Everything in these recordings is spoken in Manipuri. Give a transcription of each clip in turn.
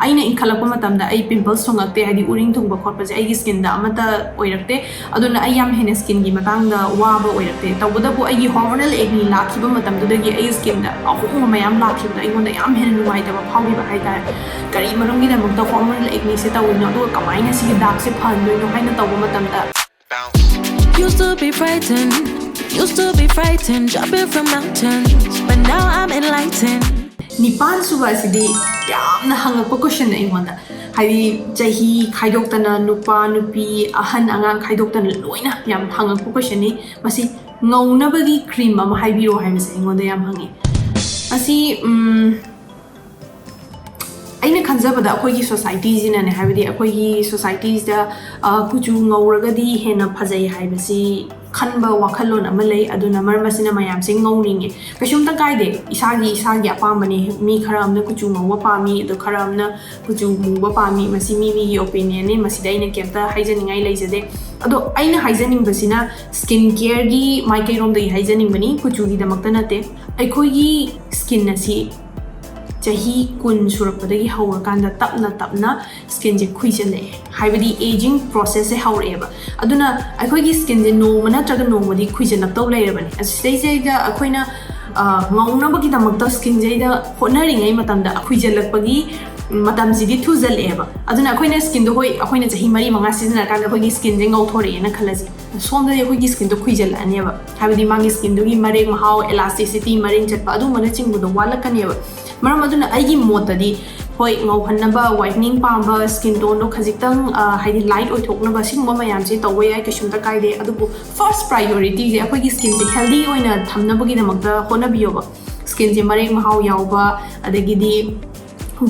ꯑꯩꯅ ꯏꯟꯈꯠꯂꯛꯄ ꯃꯇꯝꯗ ꯑꯩ ꯄꯤꯝꯄꯜꯁ ꯊꯨꯡꯉꯛꯇꯦ ꯍꯥꯏꯗꯤ ꯎꯔꯤꯡ ꯊꯨꯡꯕ ꯈꯣꯠꯄꯁꯦ ꯑꯩꯒꯤ ꯁ꯭ꯀꯤꯟꯗ ꯑꯃꯠꯇ ꯑꯣꯏꯔꯛꯇꯦ ꯑꯗꯨꯅ ꯑꯩ ꯌꯥꯝ ꯍꯦꯟꯅ ꯁ꯭ꯀꯤꯟꯒꯤ ꯃꯇꯥꯡꯗ ꯋꯥꯕ ꯑꯣꯏꯔꯛꯇꯦ ꯇꯧꯕꯇꯕꯨ ꯑꯩꯒꯤ ꯍꯣꯔꯃꯣꯅꯦꯜ ꯑꯦꯛꯅꯤ ꯂꯥꯛꯈꯤꯕ ꯃꯇꯝꯗꯨꯗꯒꯤ ꯑꯩꯒꯤ ꯁ꯭ꯀꯤꯟꯗ ꯑꯍꯣꯡꯕ ꯃꯌꯥꯝ ꯂꯥꯛꯈꯤꯕꯗ ꯑꯩꯉꯣꯟꯗ ꯌꯥꯝ ꯍꯦꯟꯅ ꯅꯨꯡꯉꯥꯏꯇꯕ ꯐꯥꯎꯈꯤꯕ ꯍꯥꯏꯇꯥꯔꯦ ꯀꯔꯤ ꯃꯔꯝꯒꯤꯗꯃꯛꯇ ꯍꯣꯔꯃꯣꯅꯦꯜ ꯑꯦꯛꯅꯤꯁꯦ ꯇꯧꯔꯤꯅꯣ ꯑꯗꯨꯒ ꯀꯃꯥꯏꯅ ꯁꯤꯒꯤ ꯗꯥꯛꯁꯦ ꯐꯍꯟꯗꯣꯏꯅꯣ ꯍꯥꯏꯅ ꯇꯧꯕ ꯃꯇꯝꯗ Used to be frightened, jumping from mountains, but now I'm enlightened. Nipan suba asidi yamna hangakpa question aingona haidi chahi khaidoktana nupa nupi ahan angang khaidoktana loina yam hangakpa question ni masi ngaunabagi cream ama haibiro haibase aingonda yam hangi asi aina khanjabada akhoi society jina ne haibidi akhoi society da kuchu ngauragadi hena phajai haibasi khanba wakhalon ama lei aduna marmasina mayam sing ngauninge kaishumta kaide isagi apambani mi khara amna kuchu ngwa pami do khara amna kuchu mungba pami masi mi gi opinion ne masi daina kemta haijaningai leijade ado aina haijaning basina skin care gi maikai rom dai haijaning bani kuchu gi damakta nate aikhoi gi skin nasi chahi kun surapdagi hawrakanda tapna skin je khuijale haibadi aging process se hawreba aduna akhoi gi skin je no mana traga no madi khuijanak taw leirabani asai jaiga akhoina ngaunabagi damakta skin je da honaringai matamda khuijalakpagi matam jidi thuzaleba aduna akhoina skin do hoi akhoina chahi mari manga season kanda akhoigi skin je ngauthore na khalaji somda akhoigi skin do khuijalaniba haibadi mangi skin do gi marek mahau elasticity maring chatpa adu mana chingbu do walakaneba maram aduna aigi motadi hoi ngauhanaba whitening pamba skin tone do khajitang haidi light oithoknaba singba mayam je tawai ai kashumta kaide adubu first priority je akhoigi skin je healthy oina thamnabagi damakta honabiyoba skin je marek mahau yauba adagidi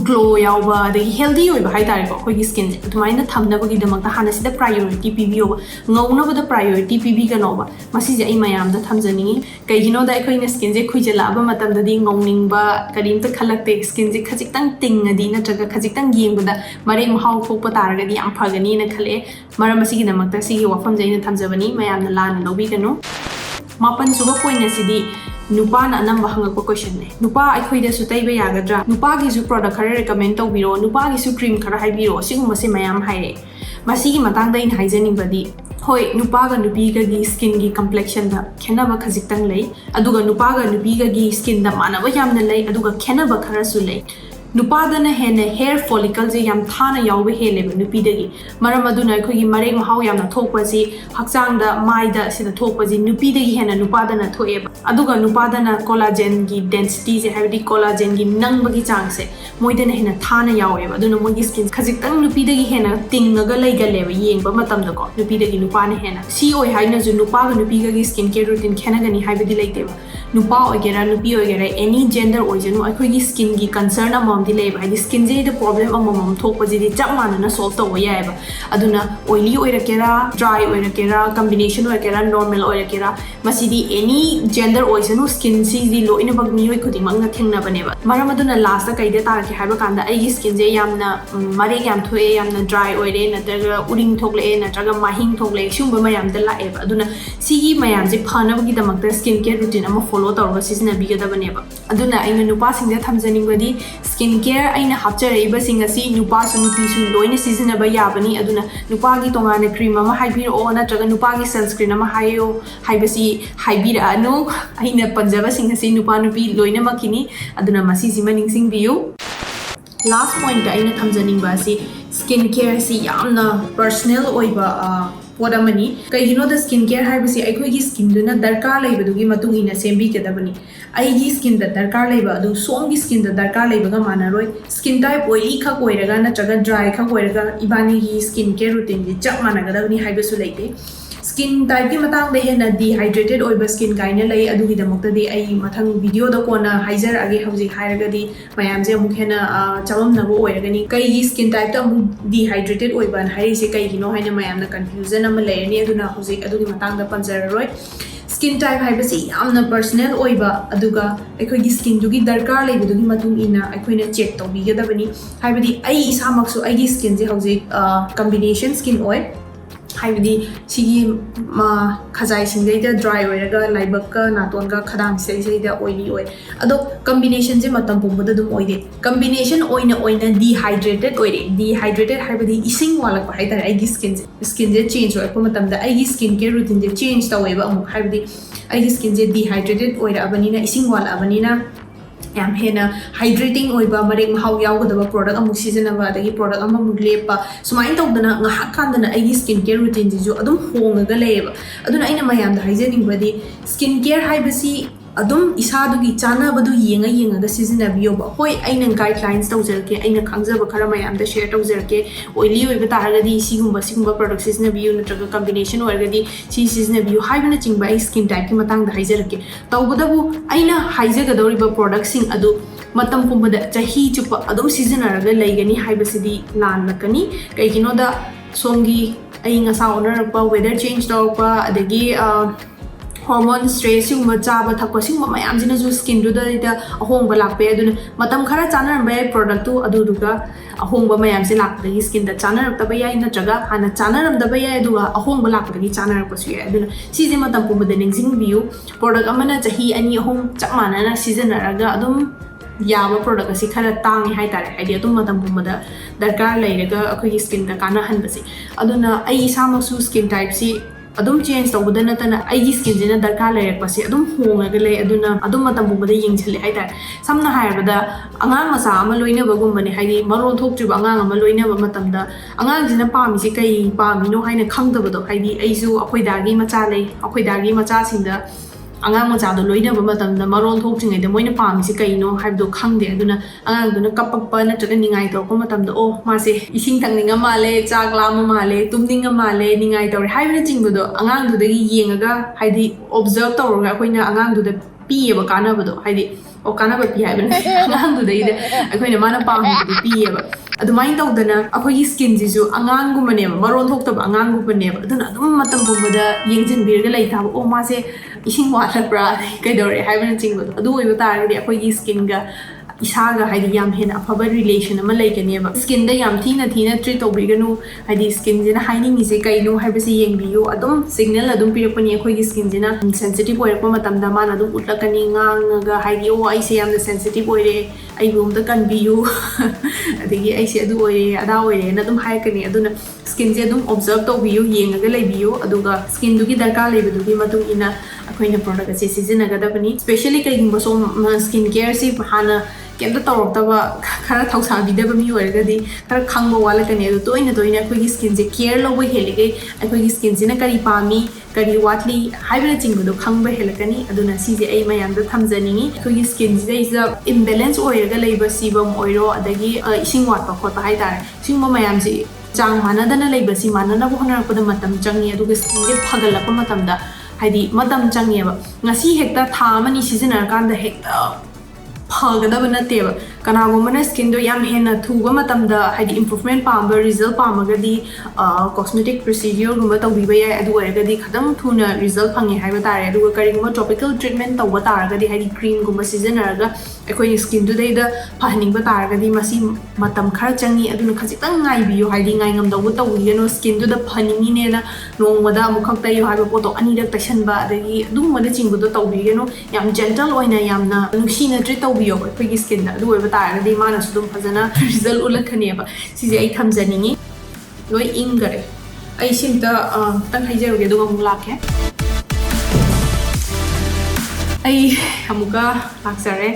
glow yauba adagi healthy oiba haitare ko akhoi skin je adumaina thamnabagi damakta hana sida priority pibiyoba ngaunaba da priority pibi kanoba masi je ai mayam da thamjani kaigino da akhoi skin je khuijala aba matam da di ngauningba karimta khalakte skin je khajitang tingadi na traga khajitang yengbuda mare mahau thokpa taragadi yam phagani na khale mara masi gi damakta sigi wafam jaina thamjabani mayam na lana lobi kanu mapan suba point asidi nupa na anamba hangakpa question ne nupa akhoi da su taiba yagadra nupa gi su product khara recommend tawbiro nupa gi su cream khara haibiro siguma se mayam haire masi gi matang da in haijaning badi hoi nupa ga nupi ga gi skin gi complexion da khenaba khajitang lei aduga nupa ga nupi ga gi skin da manaba yamna lei aduga khenaba khara su lei nupa da na hena hair follicle je yam thana yawbe heleba nupi dagi maram aduna khoi gi marek mahau yamna thokpa ji hakchang da mai da sida thokpa ji nupi dagi hena nupa da na thoeba aduga nupa da na collagen gi density je haibdi collagen gi nangbagi chang se moida na hena thana yaweba aduna mogi skin khajitang nupi dagi hena tingaga leigaleba yengba matam da ko nupi dagi nupa na hena si oi haina ju nupa ga nupi ga gi skin care routine khenagani haibdi leiteba nupa ogera nupi ogera any gender oijanu akhoi gi skin gi concern amam di leba haidi skin je the problem amam thokpa ji di chap manana solve taw yaiba aduna oily oirakera dry oirakera combination oirakera normal oirakera masidi any gender oisanu skin si di loina bag mi oi khuding mang na thengna baneba maram aduna last ta kaida tar ki haiba kanda ai gi skin je yamna mare yam thoe yamna dry oire nataga uring thokle nataga mahing thokle shumba mayam da laeba aduna sigi mayam je phana bagi damakta skin care routine ama follow tawra sisna bigada baneba aduna aina nupa singda thamjaning badi skin care aina hapcharaiba sing asi nupa su nupi su loina seasonaba yabani aduna nupa gi tongana cream ama haibiro o natraga nupa gi sunscreen ama hayo haibasi haibira anu aina panjaba sing asi nupa nupi loina makini aduna masi sima ningsing biu last point aina thamjaning ba asi skin care si yamna personal oiba what amani kaigino the skin care haibasi akhoi gi skin duna darkar leibadugi matung ina sembi kedabani ai gi skin da darkar leiba adu som gi skin da darkar leiba ga manaroi skin type oily kha koiraga na chaga dry kha koiraga ibani gi skin care routine ji chap managadabani haibasu leite skin type ki matang de hena dehydrated oiba skin kaina lei adugi damakta de ai mathang video da kona haijar age hauji hairaga di mayam je amuk hena chabam nago oiragani kai gi skin type ta amuk dehydrated oiba na hairi se kai gino haina mayam na confusion ama leirani aduna hauji adugi matang da panjararoi skin type haibasi yamna personal oiba aduga akhoi gi skin dugi darkar leibudugi matung ina akhoina check tawbigadabani haibadi ai isamaksu ai gi skin je hauji combination skin oil ꯍꯥꯏꯕꯗꯤ ꯁꯤꯒꯤ ꯈꯖꯥꯏꯁꯤꯡꯗꯩꯗ ꯗ꯭ꯔꯥꯏ ꯑꯣꯏꯔꯒ ꯂꯥꯏꯕꯛꯀ ꯅꯥꯇꯣꯟꯒ ꯈꯗꯥꯡꯁꯤꯗꯩꯗ ꯑꯣꯏꯂꯤ ꯑꯣꯏ ꯑꯗꯣ ꯀꯝꯕꯤꯅꯦꯁꯟꯁꯦ ꯃꯇꯝ ꯄꯨꯝꯕꯗ ꯑꯗꯨꯝ ꯑꯣꯏꯗꯦ ꯀꯝꯕꯤꯅꯦꯁꯟ ꯑꯣꯏꯅ ꯗꯤꯍꯥꯏꯗ꯭ꯔꯦꯇꯦꯠ ꯑꯣꯏꯔꯦ ꯗꯤꯍꯥꯏꯗ꯭ꯔꯦꯇꯦड ꯍꯥꯏꯕꯗꯤ ꯏꯁꯤꯡ ꯋꯥꯠꯂꯛꯄ ꯍꯥꯏꯇꯥꯔꯦ ꯑꯩꯒꯤ ꯁ꯭ꯀꯤꯟꯁꯦ ꯆꯦꯟꯖ ꯑꯣꯏꯔꯛꯄ ꯃꯇꯝꯗ ꯑꯩꯒꯤ ꯁ꯭ꯀꯤꯟ ꯀꯦꯌꯔ ꯔꯨꯇꯤꯟꯁꯦ ꯆꯦꯟꯖ ꯇꯧꯋꯦꯕ ꯑꯃꯨꯛ ꯍꯥꯏꯕꯗꯤ ꯑꯩꯒꯤ ꯁ꯭ꯀꯤꯟꯁꯦ ꯗꯤꯍꯥꯏꯗ꯭ꯔꯦꯇꯦड ꯑꯣꯏꯔꯛꯑꯕꯅꯤꯅ ꯏꯁꯤꯡ ꯋꯥꯠꯂꯛꯑꯕꯅꯤना ꯌꯥꯝ ꯍꯦꯟꯅ ꯍꯥꯏꯗ꯭ꯔꯦꯇꯤꯡ ꯑꯣꯏꯕ ꯃꯔꯦꯛ ꯃꯍꯥꯎ ꯌꯥꯎꯒꯗꯕ ꯄ꯭ꯔꯣꯗꯛ ꯑꯃꯨꯛ ꯁꯤꯖꯤꯟꯅꯕ ꯑꯗꯒꯤ ꯄ꯭ꯔꯣꯗꯛ ꯑꯃꯃꯨꯛ ꯂꯦꯞꯄ ꯁꯨꯃꯥꯏꯅ ꯇꯧꯗꯅ ꯉꯥꯏꯍꯥꯛ ꯀꯥꯟꯗꯅ ꯑꯩꯒꯤ ꯁ꯭ꯀꯤꯟ ꯀꯦꯌꯔ ꯔꯨꯇꯤꯟꯁꯤꯁꯨ ꯑꯗꯨꯝ ꯍꯣꯡꯉꯒ ꯂꯩꯌꯦꯕ ꯑꯗꯨꯅ ꯑꯩꯅ ꯃꯌꯥꯝꯗ ꯍꯥꯏꯖꯅꯤꯡꯕꯗꯤ ꯁ꯭ꯀꯤꯟ ꯀꯦꯌꯔ ꯍꯥꯏꯕꯁꯤ ꯑꯗꯨꯝ ꯏꯁꯥꯗꯨꯒꯤ ꯆꯥꯅꯕꯗꯨ ꯌꯦꯡꯉꯒ ꯁꯤꯖꯤꯟꯅꯕꯤꯌꯣꯕ ꯍꯣꯏ ꯑꯩꯅ ꯒꯥꯏꯗꯂꯥꯏꯟꯁ ꯇꯧꯖꯔꯛꯀꯦ ꯑꯩꯅ ꯈꯪꯖꯕ ꯈꯔ ꯃꯌꯥꯝꯗ ꯁꯦꯌꯔ ꯇꯧꯖꯔꯛꯀꯦ ꯑꯣꯏꯂꯤ ꯑꯣꯏꯕ ꯇꯥꯔꯒꯗꯤ ꯁꯤꯒꯨꯝꯕ ꯄ꯭ꯔꯣꯗꯛ ꯁꯤꯖꯤꯟꯅꯕꯤꯌꯨ ꯅꯠꯇ꯭ꯔꯒ ꯀꯝꯕꯤꯅꯦꯁꯟ ꯑꯣꯏꯔꯒꯗꯤ ꯁꯤ ꯁꯤꯖꯤꯟꯅꯕꯤꯌꯨ ꯍꯥꯏꯕꯅꯆꯤꯡꯕ ꯑꯩ ꯁ꯭ꯀꯤꯟ ꯇꯥꯏꯞꯀꯤ ꯃꯇꯥꯡꯗ ꯍꯥꯏꯖꯔꯛꯀꯦ ꯇꯧꯕꯇꯕꯨ ꯑꯩꯅ ꯍꯥꯏꯖꯒꯗꯧꯔꯤꯕ ꯄ꯭ꯔꯣꯗꯛꯁꯤꯡ ꯑꯗꯨ ꯃꯇꯝ ꯄꯨꯝꯕꯗ ꯆꯍꯤ ꯆꯨꯞꯄ ꯑꯗꯨꯝ ꯁꯤꯖꯤꯟꯅꯔꯒ ꯂꯩꯒꯅꯤ ꯍꯥꯏꯕꯁꯤꯗꯤ ꯂꯥꯟꯂꯛꯀꯅꯤ ꯀꯩꯒꯤꯅꯣꯗ ꯁꯣꯝꯒꯤ ꯑꯏꯪ ꯑꯁꯥ ꯑꯣꯟꯅꯔꯛꯄ ꯋꯦꯗꯔ ꯆꯦꯟꯖ ꯇꯧꯔꯛꯄ ꯑꯗꯒꯤ ꯍꯣꯔꯃꯣꯟ ꯁ꯭ꯇ꯭ꯔꯦꯁ ꯁꯤꯒꯨꯝꯕ ꯆꯥꯕ ꯊꯛꯄ ꯁꯤꯒꯨꯝꯕ ꯃꯌꯥꯝꯁꯤꯅꯁꯨ ꯁ꯭ꯀꯤꯟꯗꯨꯗ ꯑꯍꯣꯡꯕ ꯂꯥꯛꯄ ꯌꯥꯏ ꯑꯗꯨꯅ ꯃꯇꯝ ꯈꯔ ꯆꯥꯅꯔꯝꯕ ꯌꯥꯏ ꯄ꯭ꯔꯣꯗꯛꯇꯨ ꯑꯗꯨꯗꯨꯒ ꯑꯍꯣꯡꯕ ꯃꯌꯥꯝꯁꯦ ꯂꯥꯛꯄꯗꯒꯤ ꯁ꯭ꯀꯤꯟꯗ ꯆꯥꯅꯔꯛꯇꯕ ꯌꯥꯏ ꯅꯠꯇ꯭ꯔꯒ ꯍꯥꯟꯅ ꯆꯥꯅꯔꯝꯗꯕ ꯌꯥꯏ ꯑꯗꯨꯒ ꯑꯍꯣꯡꯕ ꯂꯥꯛꯄꯗꯒꯤ ꯆꯥꯅꯔꯛꯄꯁꯨ ꯌꯥꯏ ꯑꯗꯨꯅ ꯁꯤꯁꯦ ꯃꯇꯝ ꯄꯨꯝꯕꯗ ꯅꯤꯡꯁꯤꯡꯕꯤꯌꯨ ꯄ꯭ꯔꯣꯗꯛ ꯑꯃꯅ ꯆꯍꯤ 2-3 ꯆꯞ ꯃꯥꯟꯅꯅ ꯁꯤꯖꯤꯟꯅꯔꯒ ꯑꯗꯨꯝ ꯌꯥꯕ ꯄ꯭ꯔꯣꯗꯛ ꯑꯁꯤ ꯈꯔ ꯇꯥꯡꯉꯦ ꯍꯥꯏꯇꯥꯔꯦ ꯍꯥꯏꯗꯤ ꯑꯗꯨꯝ ꯃꯇꯝ ꯄꯨꯝꯕꯗ ꯗꯔꯀꯥꯔ ꯂꯩꯔꯒ ꯑꯩꯈꯣꯏꯒꯤ ꯁ꯭ꯀꯤꯟꯗ ꯀꯥꯟꯅꯍꯟꯕꯁꯦ ꯑꯗꯨꯅ ꯑꯩ ꯏꯁꯥꯃꯛꯁꯨ ꯁ꯭ꯀꯤꯟ ꯇꯥꯏꯞꯁꯤ ꯑꯗꯨꯝ ꯆꯦꯟꯖ ꯇꯧꯕꯗ ꯅꯠꯇꯅ ꯑꯩꯒꯤ ꯁ꯭ꯀꯤꯟꯁꯤꯅ ꯗꯔꯀꯥꯔ ꯂꯩꯔꯛꯄꯁꯦ ꯑꯗꯨꯝ ꯍꯣꯡꯉꯒ ꯂꯩ ꯑꯗꯨꯅ ꯑꯗꯨꯝ ꯃꯇꯝ ꯄꯨꯝꯕꯗ ꯌꯦꯡꯁꯤꯜꯂꯦ ꯍꯥꯏꯇꯥꯔꯦ ꯁꯝꯅ ꯍꯥꯏꯔꯕꯗ ꯑꯉꯥꯡ ꯃꯆꯥ ꯑꯃ ꯂꯣꯏꯅꯕꯒꯨꯝꯕꯅꯦ ꯍꯥꯏꯗꯤ ꯃꯔꯣꯟ ꯊꯣꯛꯇ꯭ꯔꯤꯕ ꯑꯉꯥꯡ ꯑꯃ ꯂꯣꯏꯅꯕ ꯃꯇꯝꯗ ꯑꯉꯥꯡꯁꯤꯅ ꯄꯥꯝꯃꯤꯁꯦ ꯀꯩ ꯄꯥꯝꯃꯤꯅꯣ ꯍꯥꯏꯅ ꯈꯪꯗꯕꯗꯣ ꯍꯥꯏꯗꯤ ꯑꯩꯁꯨ ꯑꯩꯈꯣꯏꯗꯥꯒꯤ ꯃꯆꯥ ꯂꯩ ꯑꯩꯈꯣꯏꯗꯥꯒꯤ ꯃꯆꯥꯁꯤꯡꯗ ꯑꯉꯥꯡ ꯃꯆꯥꯗꯣ ꯂꯣꯏꯅꯕ ꯃꯇꯝꯗ ꯃꯔꯣꯟ ꯊꯣꯛꯇ꯭ꯔꯤꯉꯩꯗ ꯃꯣꯏꯅ ꯄꯥꯝꯃꯤꯁꯦ ꯀꯩꯅꯣ ꯍꯥꯏꯕꯗꯣ ꯈꯪꯗꯦ ꯑꯗꯨꯅ ꯑꯉꯥꯡꯗꯨꯅ ꯀꯞꯄꯛꯄ ꯅꯠꯇ꯭ꯔꯒ ꯅꯤꯡꯉꯥꯏ ꯇꯧꯔꯛꯄ ꯃꯇꯝꯗ ꯑꯣ ꯃꯥꯁꯦ ꯏꯁꯤꯡ ꯊꯛꯅꯤꯡꯉ ꯃꯥꯜꯂꯦ ꯆꯥꯛ ꯂꯥꯝꯃ ꯃꯥꯜꯂꯦ ꯇꯨꯝꯅꯤꯡꯉ ꯃꯥꯜꯂꯦ ꯅꯤꯡꯉꯥꯏ ꯇꯧꯔꯦ ꯍꯥꯏꯕꯅꯆꯤꯡꯕꯗꯣ ꯑꯉꯥꯡꯗꯨꯗꯒꯤ ꯌꯦꯡꯉꯒ ꯍꯥꯏꯗꯤ ꯑꯣꯕꯖꯔቭ ꯇꯧꯔꯒ ꯑꯩꯈꯣꯏꯅ ꯑꯉꯥꯡꯗꯨꯗ ꯄꯤꯌꯦꯕ ꯀꯥꯟꯅꯕꯗꯣ ꯍꯥꯏꯗꯤ ꯑꯣ ꯀꯥꯟꯅꯕ ꯄꯤ ꯍꯥꯏꯕꯅ ꯑꯉꯥꯡꯗꯨꯗꯩꯗ ꯑꯩꯈꯣꯏꯅ ꯃꯥꯅ ꯄꯥꯝꯕꯗꯨ ꯄꯤꯌꯦꯕ ꯑꯗꯨꯃꯥꯏꯅ ꯇꯧꯗꯅ ꯑꯩꯈꯣꯏꯒꯤ ꯁ꯭ꯀꯤꯟꯁꯤꯁꯨ ꯑꯉꯥꯡꯒꯨꯝꯕꯅꯦꯕ ꯃꯔꯣꯟꯊꯣꯛꯇꯕ ꯑꯉꯥꯡꯒꯨꯝꯕꯅꯦꯕ ꯑꯗꯨꯅ ꯑꯗꯨꯝ ꯃꯇꯝ ꯄꯨꯝꯕꯗ ꯌꯦꯡꯁꯤꯟꯕꯤꯔꯒ ꯂꯩ ꯇꯥꯕ ꯑꯣ ꯃꯥꯁꯦ ꯏꯁꯤꯡ ꯋꯥꯠꯂꯛꯄ꯭ꯔꯥ ꯀꯩꯗꯧꯔꯦ ꯍꯥꯏꯕꯅꯆꯤꯡꯕꯗꯣ ꯑꯗꯨ ꯑꯣꯏꯕ ꯇꯥꯔꯒꯗꯤ ꯑꯩꯈꯣꯏꯒꯤ ꯁ꯭ꯀꯤꯟꯒ ꯏꯁꯥꯒ ꯍꯥꯏꯗꯤ ꯌꯥꯝ ꯍꯦꯟꯅ ꯑꯐꯕ ꯔꯤꯂꯦꯁꯟ ꯑꯃ ꯂꯩꯒꯅꯦꯕ ꯁ꯭ꯀꯤꯟꯗ ꯌꯥꯝ ꯊꯤꯅ ꯇ꯭ꯔꯤꯠ ꯇꯧꯕꯤꯒꯅꯨ ꯍꯥꯏꯗꯤ ꯁ꯭ꯀꯤꯟꯁꯤꯅ ꯍꯥꯏꯅꯤꯡꯉꯤꯁꯦ ꯀꯩꯅꯣ ꯍꯥꯏꯕꯁꯤ ꯌꯦꯡꯕꯤꯌꯨ ꯑꯗꯨꯝ ꯁꯤꯒꯅꯦꯜ ꯑꯗꯨꯝ ꯄꯤꯔꯛꯄꯅꯤ ꯑꯩꯈꯣꯏꯒꯤ ꯁ꯭ꯀꯤꯟꯁꯤನ ꯁꯦꯟꯁꯤꯇꯤቭ ꯑꯣꯏꯔꯛꯄ ꯃꯇꯝꯗ ꯃꯥꯅ ꯑꯗꯨꯝ ꯎꯠꯂꯛꯀꯅꯤ ꯉꯥꯡꯉꯒ ꯍꯥꯏꯗꯤ ꯑꯣ ꯑꯩꯁꯦ ꯌꯥꯝꯅ ꯁꯦꯟꯁꯤꯇꯤቭ ꯑꯣꯏꯔꯦ ꯑꯩꯕꯨ ꯑꯝꯇ ꯀꯟꯕꯤꯌꯨ ꯑꯗꯒꯤ ꯑꯩꯁꯦ ꯑꯗꯨ ꯑꯣꯏꯔꯦ ꯑꯗꯥ ꯑꯣꯏꯔꯦꯅ ꯑꯗꯨꯝ ꯍꯥꯏꯔꯛꯀꯅꯤ ꯑꯗꯨꯅ ꯁ꯭ꯀꯤꯟꯁꯦ ꯑꯗꯨꯝ ꯑꯣꯕꯖꯔቭ ꯇꯧꯕꯤꯌꯨ ꯌꯦꯡꯉꯒ ꯂꯩꯕꯤꯌꯨ ꯑꯗꯨꯒ ꯁ꯭ꯀꯤꯟꯗꯨꯒꯤ ꯗꯔꯀꯥꯔ ꯂꯩꯕꯗꯨꯒꯤ ꯃꯇꯨꯡ ꯏꯟꯅ ꯑꯩꯈꯣꯏꯅ ꯄ꯭ꯔꯣꯗꯛ ꯑꯁꯤ ꯁꯤꯖꯤꯟꯅꯒꯗꯕꯅꯤ ꯁ꯭ꯄꯦꯁꯤꯌꯦꯜꯂꯤ ꯀꯩꯒꯨꯝꯕ ꯁꯣꯝ ꯁ꯭ꯀꯤꯟ ꯀꯦꯌꯔꯁꯤ ꯍꯥꯟꯅ ꯀꯩꯝꯇ ꯇꯧꯔꯛꯇꯕ ꯈꯔ ꯊꯧꯁꯥꯕꯤꯗꯕ ꯃꯤ ꯑꯣꯏꯔꯒꯗꯤ ꯈꯔ ꯈꯪꯕ ꯋꯥꯠꯂꯛꯀꯅꯤ ꯑꯗꯣ ꯇꯣꯏꯅ ꯑꯩꯈꯣꯏꯒꯤ ꯁ꯭ꯀꯤꯟꯁꯦ ꯀꯦꯌꯔ ꯂꯧꯕ ꯍꯦꯜꯂꯤꯉꯩ ꯑꯩꯈꯣꯏꯒꯤ ꯁ꯭ꯀꯤꯟꯁꯤꯅ ꯀꯔꯤ ꯄꯥꯝꯃꯤ ꯀꯔꯤ ꯋꯥꯠꯂꯤ ꯍꯥꯏꯕꯅꯆꯤꯡꯕꯗꯣ ꯈꯪꯕ ꯍꯦꯜꯂꯛꯀꯅꯤ ꯑꯗꯨꯅ ꯁꯤꯁꯦ ꯑꯩ ꯃꯌꯥꯝꯗ ꯊꯝꯖꯅꯤꯡꯉꯤ ꯑꯩꯈꯣꯏꯒꯤ ꯁ꯭ꯀꯤꯟꯁꯤꯗꯩꯁꯤꯗ ꯏꯝꯕꯦꯂꯦꯟꯁ ꯑꯣꯏꯔꯒ ꯂꯩꯕ ꯁꯤꯕꯝ ꯑꯣꯏꯔో ꯑꯗꯒꯤ ꯏꯁꯤꯡ ꯋꯥꯠꯄ ꯈꯣꯠꯄ ꯍꯥꯏꯇꯥꯔꯦ ꯁꯤꯒꯨꯝꯕ ꯃꯌꯥꯝꯁꯤ ꯆꯥꯡ ꯃꯥꯟꯅꯗꯅ ꯂꯩꯕꯁꯤ ꯃꯥꯟꯅꯅꯕ ꯍꯣꯠꯅꯔꯛꯄꯗ ꯃꯇꯝ ꯆꯪꯉꯤ ꯑꯗꯨꯒ ꯁ꯭ꯀꯤꯟꯁꯦ ꯐꯒꯠꯂꯛꯄ ꯃꯇꯝꯗ ꯍꯥꯏꯗꯤ ꯃꯇꯝ ꯆꯪꯉꯦꯕ ꯉꯁꯤ ꯍꯦꯛꯇ ꯊꯥ ꯑꯃꯅꯤ ꯁꯤꯖꯤꯟꯅꯔꯀꯥꯟꯗ ꯍꯦꯛꯇ ꯐꯒꯗꯕ ꯅꯠꯇꯦꯕ ꯀꯅꯥꯒꯨꯝꯕꯅ ꯁ꯭ꯀꯤꯟꯗꯣ ꯌꯥꯝ ꯍꯦꯟꯅ ꯊꯨꯕ ꯃꯇꯝꯗ ꯍꯥꯏꯗꯤ ꯏꯝꯄ꯭ꯔꯨꯚꯃꯦꯟ ꯄꯥꯝꯕ ꯔꯤꯖꯜ ꯄꯥꯝꯃꯒꯗꯤ ꯀꯣꯁꯃꯦꯇꯤꯛ ꯄ꯭ꯔꯣꯁꯤꯗ꯭ꯌꯨꯔꯒꯨꯝꯕ ꯇꯧꯕꯤꯕ ꯌꯥꯏ ꯑꯗꯨ ꯑꯣꯏꯔꯒꯗꯤ ꯈꯤꯇꯪ ꯊꯨꯅ ꯔꯤꯖꯜ ꯐꯪꯉꯦ ꯍꯥꯏꯕ ꯇꯥꯔꯦ ꯑꯗꯨꯒ ꯀꯔꯤꯒꯨꯝꯕ ꯇ꯭ꯔꯣꯄꯤꯀꯦꯜ ꯇ꯭ꯔꯤꯠꯃꯦꯟ ꯇꯧꯕ ꯇꯥꯔꯒꯗꯤ ꯍꯥꯏꯗꯤ ꯀ꯭रीꯝꯒꯨꯝꯕ ꯁꯤꯖꯤꯟꯅꯔꯒ ꯑꯩꯈꯣꯏꯒꯤ ꯁ꯭ꯀꯤꯟꯗꯨꯗꯩꯗ ꯐꯍꯟꯅꯤꯡꯕ ꯇꯥꯔꯒꯗꯤ ꯃꯁꯤ ꯃꯇꯝ ꯈꯔ ꯆꯪꯉꯤ ꯑꯗꯨꯅ ꯈꯖꯤꯛꯇꯪ ꯉꯥꯏꯕꯤꯌꯨ ꯍꯥꯏꯗꯤ ꯉꯥꯏꯉꯝꯗꯧꯕ ꯇꯧꯕꯤꯒꯅꯨ ꯁ꯭ꯀꯤꯟꯗꯨꯗ ꯐꯍꯟꯅꯤꯡꯉꯤꯅꯦꯅ ꯅꯣꯡꯃꯗ ꯑꯃꯨꯛꯈꯛ ꯇꯩꯌꯨ ꯍꯥꯏꯕ ꯄꯣꯠꯇꯣ ꯑꯅꯤꯔꯛ ꯇꯩꯁꯟꯕ ꯑꯗꯒꯤ ꯑꯗꯨꯒꯨꯝꯕꯅꯆꯤꯡꯕꯗꯣ ꯇꯧꯕꯤꯒꯅꯨ ꯌꯥꯝ ꯖꯦꯟꯇꯜ ꯑꯣꯏꯅ ꯌꯥꯝꯅ ꯅꯨꯡꯁꯤꯅ ꯇ꯭ꯔꯤꯠ ꯇꯧꯕꯤꯌꯣꯕ ꯑꯩꯈꯣꯏꯒꯤ ꯁ꯭ꯀꯤꯟꯗ ꯑꯗꯨ ꯑꯣꯏꯕ ꯇꯥꯔꯒꯗꯤ ꯃꯥꯅꯁꯨ ꯑꯗꯨꯝ ꯐꯖꯅ ꯔꯤꯖꯜ ꯎꯠꯂꯛꯀꯅꯦꯕ ꯁꯤꯁꯦ ꯑꯩ ꯊꯝꯖꯅꯤꯡꯉꯤ ꯂꯣꯏ ꯏꯪꯈꯔꯦ ꯑꯩ ꯁꯤꯝꯇ ꯈꯤꯇꯪ ꯍꯩꯖꯔꯨꯒꯦ ꯑꯗꯨꯒ ꯑꯃꯨꯛ ꯂꯥꯛꯀꯦ ꯑꯩ ꯑꯃꯨꯛꯀ ꯂꯥꯛꯆꯔꯦ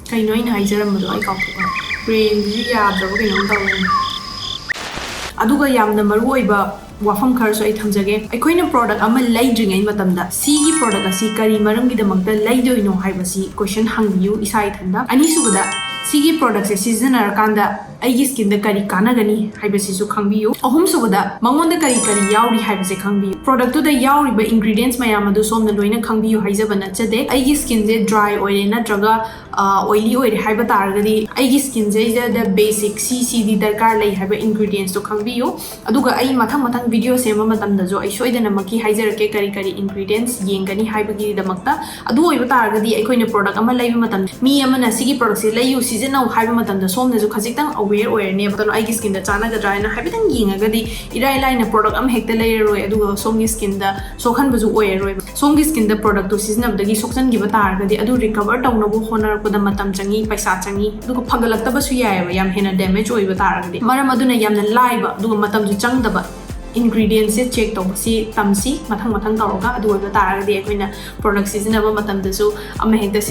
ꯀꯩꯅꯣ ꯑꯩꯅ ꯍꯥꯏꯖꯔꯝꯕꯗꯣ ꯑꯩ ꯀꯥꯎꯊꯣꯛꯈ꯭ꯔꯦ ꯕ꯭ꯔꯦꯟꯁꯤꯁꯨ ꯌꯥꯗ꯭ꯔꯕ ꯀꯩꯅꯣꯝ ꯇꯧꯔꯦ ꯑꯗꯨꯒ ꯌꯥꯝꯅ ꯃꯔꯨꯑꯣꯏꯕ ꯋꯥꯐꯝ ꯈꯔꯁꯨ ꯑꯩ ꯊꯝꯖꯒꯦ ꯑꯩꯈꯣꯏꯅ ꯄ꯭ꯔꯣꯗꯛ ꯑꯃ ꯂꯩꯗ꯭ꯔꯤꯉꯩ ꯃꯇꯝꯗ ꯁꯤꯒꯤ ꯄ꯭ꯔꯣꯗꯛ ꯑꯁꯤ ꯀꯔꯤ ꯃꯔꯝꯒꯤꯗꯃꯛꯇ ꯂꯩꯗꯣꯏꯅꯣ ꯍꯥꯏꯕꯁꯤ ꯀꯣꯏꯁꯟ ꯍꯪꯕꯤꯌꯨ ꯏꯁꯥ ꯏꯊꯟꯗ ꯑꯅꯤꯁꯨꯕꯗ ꯁꯤꯒꯤ ꯄ꯭ꯔꯣꯗꯛꯁꯦ ꯁꯤꯖꯤꯟꯅꯔꯀꯥꯟꯗ ꯑꯩꯒꯤ ꯁ꯭ꯀꯤꯟꯗ ꯀꯔꯤ ꯀꯥꯟꯅꯒꯅꯤ ꯍꯥꯏꯕꯁꯤꯁꯨ ꯈꯪꯕꯤꯌꯨ ꯑꯍꯨꯝꯁꯨꯕꯗ ꯃꯉꯣꯟꯗ ꯀꯔꯤ ꯌꯥꯎꯔꯤ ꯍꯥꯏꯕꯁꯦ ꯈꯪꯕꯤꯌꯨ ꯄ꯭ꯔꯣꯗꯛꯇꯨꯗ ꯌꯥꯎꯔꯤꯕ ꯏꯟꯒ꯭ꯔꯤꯗꯤꯌꯦꯟꯁ ꯃꯌꯥꯝ ꯑꯗꯨ ꯁꯣꯝꯅ ꯂꯣꯏꯅ ꯈꯪꯕꯤꯌꯨ ꯍꯥꯏꯖꯕ ꯅꯠꯆꯗꯦ ꯑꯩꯒꯤ ꯁ꯭ꯀꯤꯟꯁꯦ ꯗ꯭ꯔꯥꯏ ꯑꯣꯏꯔꯦ ꯅꯠꯇ꯭ꯔꯒ ꯑꯣꯏꯂꯤ ꯑꯣꯏꯔꯦ ꯍꯥꯏꯕ ꯇꯥꯔꯒꯗꯤ ꯑꯩꯒꯤ ꯁ꯭ꯀꯤꯟꯁꯤꯗ ꯕꯦꯁꯤꯛ ꯁꯤꯗꯤ ꯗꯔꯀꯥꯔ ꯂꯩ ꯍꯥꯏꯕ ꯏꯟꯒ꯭ꯔꯤꯗꯤꯌꯦꯟꯁꯇꯣ ꯈꯪꯕꯤꯌꯨ ꯑꯗꯨꯒ ꯑꯩ ꯃꯊꯪ ꯚꯤꯗꯤꯑꯣ ꯁꯦꯝꯕ ꯃꯇꯝꯗꯁꯨ ꯑꯩ ꯁꯣꯏꯗꯅꯃꯛꯀꯤ ꯍꯥꯏꯖꯔꯛꯀꯦ ꯀꯔꯤ ꯏꯟꯒ꯭ꯔꯤꯗꯤꯌꯦꯟꯁ ꯌꯦꯡꯒꯅꯤ ꯍꯥꯏꯕꯒꯤꯗꯃꯛꯇ ꯑꯗꯨ ꯑꯣꯏꯕ ꯇꯥꯔꯒꯗꯤ ꯑꯩꯈꯣꯏꯅ ꯄ꯭ꯔꯣꯗꯛ ꯑꯃ ꯂꯩꯕ ꯃꯇꯝꯗ ꯃꯤ ꯑꯃꯅ ꯁꯤꯒꯤ ꯄ꯭ꯔꯣꯗꯛꯁꯦ ꯂꯩꯌꯨ ꯁꯤꯖꯤꯟꯅꯧ ꯍꯥꯏꯕ ꯃꯇꯝꯗ ꯁꯣꯝꯅꯁꯨ ꯈꯖꯤꯛꯇꯪ ꯑꯋꯦꯌꯔ ꯑꯣꯏꯔꯅꯦꯕ ꯑꯗꯨꯅ ꯑꯩꯒꯤ ꯁ꯭ꯀꯤꯟꯗ ꯆꯥꯟꯅꯒꯗ꯭ꯔꯥ ꯍꯥꯏꯅ ꯍꯥꯏꯐꯦꯠꯇꯪ ꯌꯦꯡꯉꯒꯗꯤ ꯏꯔꯥꯏ ꯂꯥꯏꯅ ꯄ꯭ꯔꯣꯗꯛ ꯑꯃ ꯍꯦꯛꯇ ꯂꯩꯔꯔꯣꯏ ꯑꯗꯨꯒ ꯁꯣꯝꯒꯤ ꯁ꯭ꯀꯤꯟꯗ ꯁꯣꯛꯍꯟꯕꯁꯨ ꯑꯣꯏꯔꯔꯣꯏꯕ ꯁꯣꯝꯒꯤ ꯁ꯭ꯀꯤꯟꯗ ꯄ꯭ꯔꯣꯗꯛꯇꯨ ꯁꯤꯖꯤꯟꯅꯕꯗꯒꯤ ꯁꯣꯛꯆꯟꯈꯤꯕ ꯇꯥꯔꯒꯗꯤ ꯑꯗꯨ ꯔꯤꯀቨꯔ ꯇꯧꯅꯕ ꯍꯣꯠꯅꯔꯛꯄꯗ ꯃꯇꯝ ꯆꯪꯏ ꯄꯩꯁꯥ ꯆꯪꯏ ꯑꯗꯨꯒ ꯐꯒꯠꯂꯛꯇꯕꯁꯨ ꯌꯥꯏꯑꯕ ꯌꯥꯝ ꯍꯦꯟꯅ ꯗꯦꯃꯦꯖ ꯑꯣꯏꯕ ꯇꯥꯔꯒꯗꯤ ꯃꯔꯝ ꯑꯗꯨꯅ ꯌꯥꯝꯅ ꯂꯥꯏꯕ ꯑꯗꯨꯒ ꯃꯇꯝꯁꯨ ꯆꯪꯗꯕ ingredients check ꯇꯧꯕꯁꯤ ꯇꯝꯁꯤ ꯃꯊꯪ ꯇꯧꯔꯒ ꯑꯗꯨ ꯑꯣꯏꯕ ꯇꯥꯔꯒꯗꯤ ꯑꯩꯈꯣꯏꯅ ꯄ꯭ꯔꯣꯗꯛ ꯁꯤꯖꯤꯟꯅꯕ ꯃꯇꯝꯗꯁꯨ ꯑꯃ ꯍꯦꯛꯇ